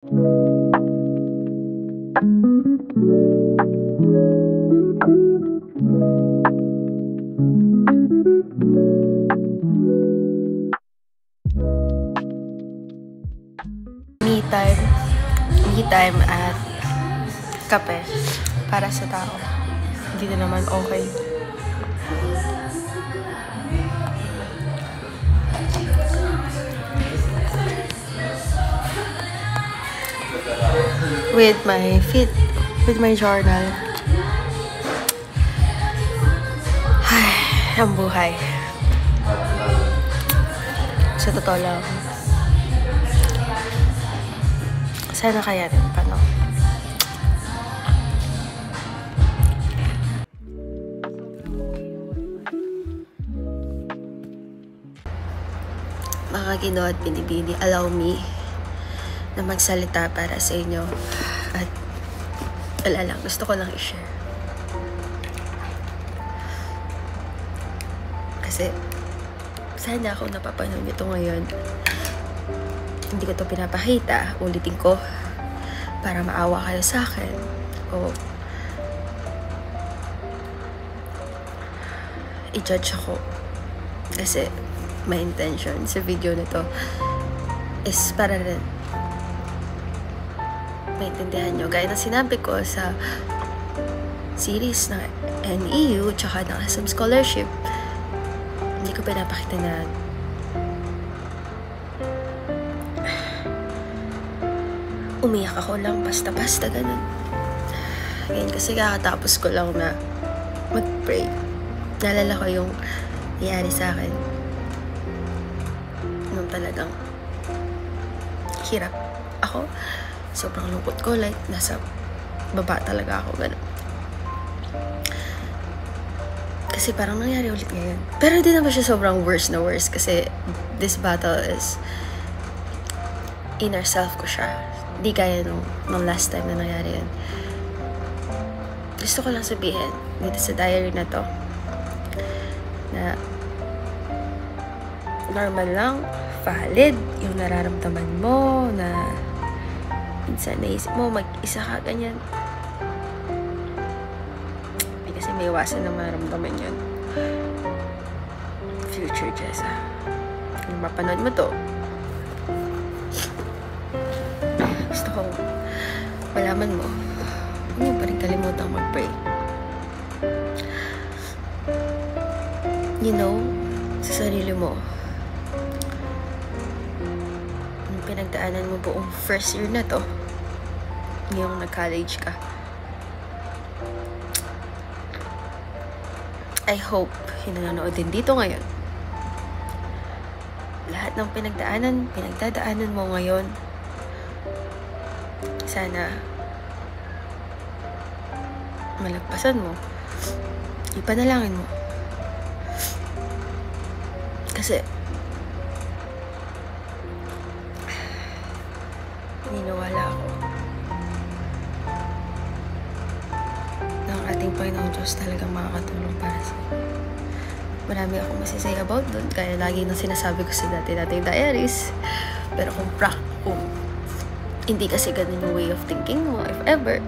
Me time at kape para sa tao. Hindi na naman okay. With my journal. Ay, ang buhay. Sa totoo lang. Sana kaya rin pa, no? Mga Ginoo at Binibini, allow me na magsalita para sa inyo. At wala lang, gusto ko lang i-share. Kasi sana ako napapanood ito ngayon. Hindi ko ito pinapakita. Ulitin ko para maawa kayo sa akin. O i-judge ako. Kasi my intention sa video na to is para rin maintindihan nyo. Gaya ng sinabi ko sa series ng NEU tsaka ng SM Scholarship, hindi ko pinapakita na umiyak ako lang basta-basta ganun. Ngayon kasi kakatapos ko lang na mag-pray. Naalala ko yung nangyari sa akin nung talagang hirap ako. Sobrang lungkot ko, like nasa baba talaga ako ganun. Kasi parang nangyari ulit ngayon. Pero hindi naman siya sobrang worse na worse kasi this battle is inner self ko siya. Di kaya nung last time na nangyari yan. Gusto ko lang sabihin dito sa diary na to na normal lang, valid yung nararamdaman mo, na minsan naisip mo mag-isa ka ganyan. Hindi kasi may iwasan na maramdaman yun. Future Jessa, kung mapanood mo to, gusto kong malaman mo, hindi pa rin kalimutang mag-pray. You know, sa sarili mo, yung pinagdaanan mo buong first year na to, ngayong nag-college ka. I hope yung nanonood din dito ngayon, lahat ng pinagdadaanan mo ngayon, sana malagpasan mo, ipanalangin mo. Kasi naniniwala ako na ang ating Panginoong Diyos talagang makakatulong para sa iyo. Marami akong masisay about doon, kaya lagi nang sinasabi ko sa dati-dating diaries. Pero kung hindi kasi ganun yung way of thinking mo, if ever,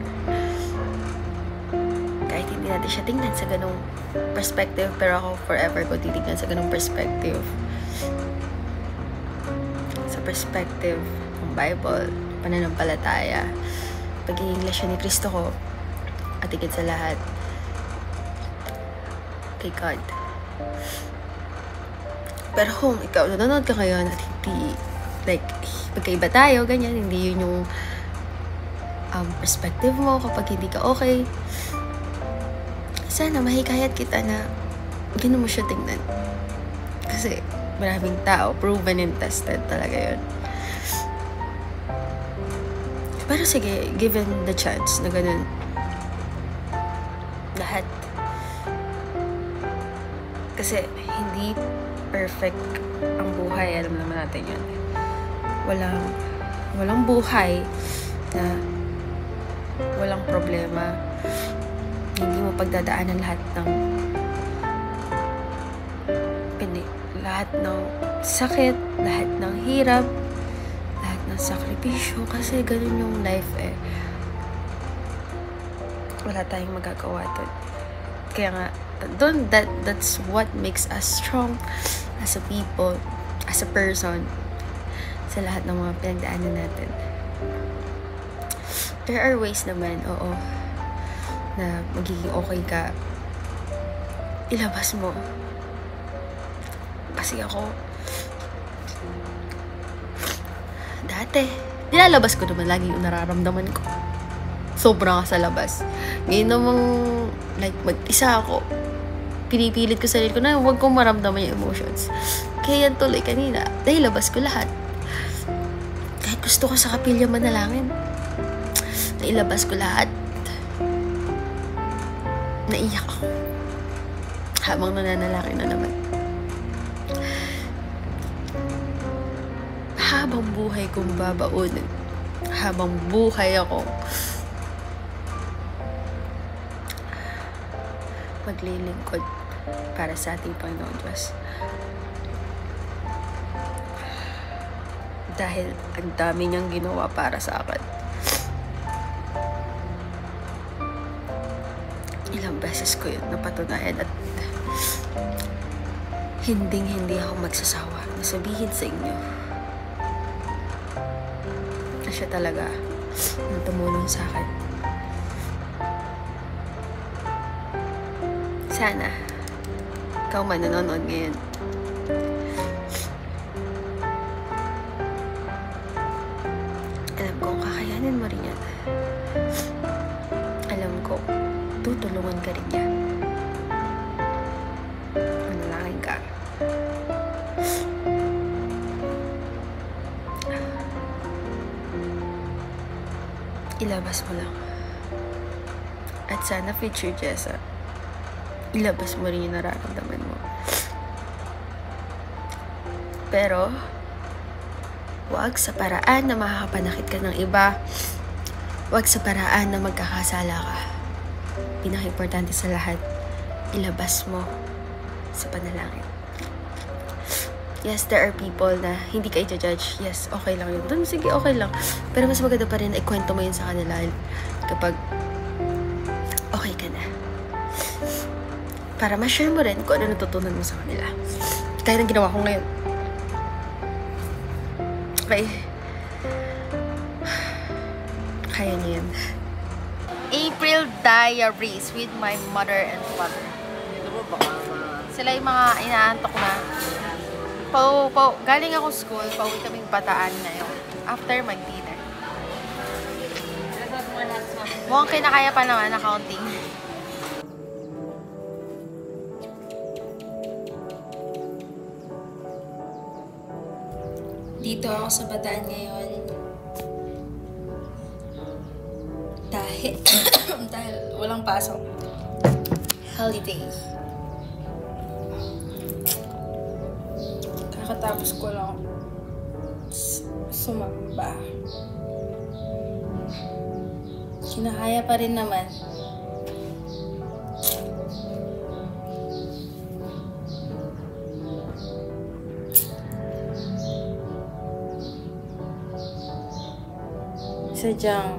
kahit hindi natin siya tingnan sa ganung perspective, pero ako forever ko titignan sa ganung perspective. Sa perspective ng Bible, pananampalataya, pagiging lasyon ni Kristo ko, at higit sa lahat, kay God. Pero kung ikaw nanonood ka ngayon at hindi, like, pagkaiba tayo, ganyan, hindi yun yung perspective mo kapag hindi ka okay, sana mahikayat kita na ganun mo siya tingnan. Kasi maraming tao, proven and tested talaga yun. Pero sige, given the chance na ganun, lahat. Kasi hindi perfect ang buhay, alam naman natin yun. Walang buhay na walang problema. Hindi mo pagdadaanan lahat ng sakit, lahat ng hirap, lahat ng sakripisyo kasi ganun yung life eh. Wala tayong magagawa doon. Kaya nga, that's what makes us strong as a people, as a person, sa lahat ng mga pinagdaanan natin. There are ways naman, oo, na magiging okay ka. Ilabas mo. Kasi ako, dati, nilalabas ko naman lagi yung nararamdaman ko. Sobrang ka sa labas. Ngayon namang, like, mag-isa ako. Pinipilit ko sarili ko na huwag kong maramdaman yung emotions. Kaya yan tuloy kanina, dahil labas ko lahat. Kahit gusto ko sa kapilya manalangin, nailabas ko lahat. Naiyak ako. Habang nananalangin na naman. Habang buhay kong babaunin. Habang buhay ako. Maglilingkod para sa ating Panginoon Diyos. Dahil ang dami niyang ginawa para sa akin. Ilang beses ko yun napatunayan at hindi ako magsasawa na sabihin sa inyo na siya talaga ang tumulong sa akin. Sana ikaw man nanonood ngayon, alam ko kakayanin mo rin yan. Alam ko tutulungan ka rin yan. Manalangin ka. Ilabas mo lang. At sana future Jessa, ilabas mo rin yung nararamdaman mo. Pero huwag sa paraan na makakapanakit ka ng iba. Huwag sa paraan na magkakasala ka. Pinaka-importante sa lahat, ilabas mo sa panalangin. Yes, there are people na hindi ka i-judge. Yes, okay lang yun. Doon, sige, okay lang. Pero mas maganda pa rin na ikwento mo yun sa kanila kapag okay ka na. Para ma-share mo rin kung ano natutunan mo sa kanila. Kaya nang ginawa ko ngayon. Okay. Kaya niya yan. April Diaries with my mother and father. Sila yung mga inaantok na. Galing ako school, pauwi kaming Bataan ngayon. After mag-dinner. Mukhang kinakaya pa naman, accounting. Dito ako sa Bataan ngayon. Dahil walang pasok. Holiday. Kakatapos ko lang sumamba. Kinakaya pa rin naman. Sadyang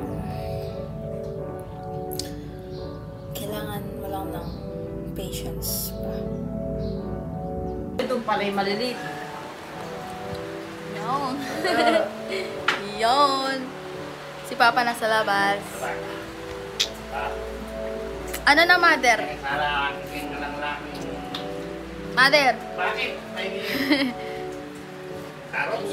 kailangan mo lang ng patience pa. Ito pala yung maliliit. Yon. Yon. Si Papa nasa labas. Ano na, Mother? Mother? Bakit? May karot?